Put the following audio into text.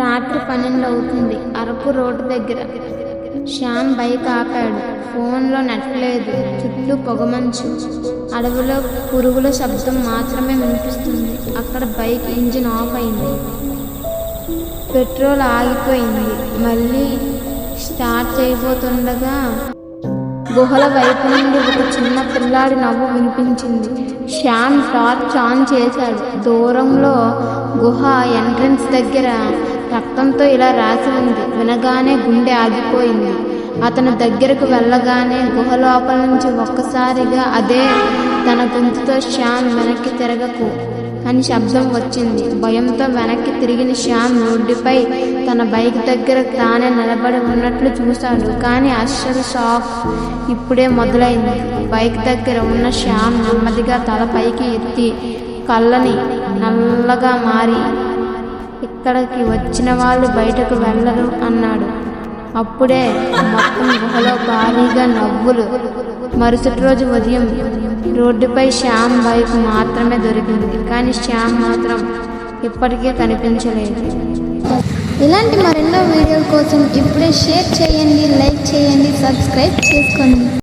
రాత్రి 12 అవుతుంది. అరకు రోడ్డు దగ్గర శ్యామ్ బైక్ ఆపాడు. ఫోన్లో నెట్ లేదు. చుట్టూ పొగమంచు. అడవిలో పురుగుల శబ్దం మాత్రమే వినిపిస్తుంది. అక్కడ బైక్ ఇంజిన్ ఆఫ్ అయింది. పెట్రోల్ ఆగిపోయింది. మళ్ళీ స్టార్ట్ చేయబోతుండగా గుహల వైపు నుండి ఒక చిన్న పిల్లాడి నవ్వు వినిపించింది. శ్యామ్ టార్చ్ ఆన్ చేశాడు. దూరంలో గుహ ఎంట్రన్స్ దగ్గర రక్తంతో ఇలా రాసి ఉంది. వినగానే గుండె ఆగిపోయింది. అతను దగ్గరకు వెళ్ళగానే గుహ లోపల నుంచి ఒక్కసారిగా అదే తన గొంతుతో శ్యామ్ వెనక్కి తిరగకు అని శబ్దం వచ్చింది. భయంతో వెనక్కి తిరిగిన శ్యామ్ రోడ్డుపై తన బైక్ దగ్గర తానే నిలబడి ఉన్నట్లు చూశాడు. కానీ అస్సలు షాక్ ఇప్పుడే మొదలైంది. బైక్ దగ్గర ఉన్న శ్యామ్ నెమ్మదిగా తల పైకి ఎత్తి కళ్ళని నల్లగా మారి, ఇక్కడికి వచ్చిన వాళ్ళు బయటకు వెళ్ళరు అన్నాడు. అప్పుడే మొత్తం గుహలో భారీగా నవ్వులు. మరుసటి రోజు ఉదయం రోడ్డుపై శ్యామ్ బైక్ మాత్రమే దొరికింది. కానీ శ్యామ్ మాత్రం ఇప్పటికీ కనిపించలేదు. ఇలాంటి మరెన్నో వీడియోల కోసం ఇప్పుడే షేర్ చేయండి, లైక్ చేయండి, సబ్స్క్రైబ్ చేసుకోండి.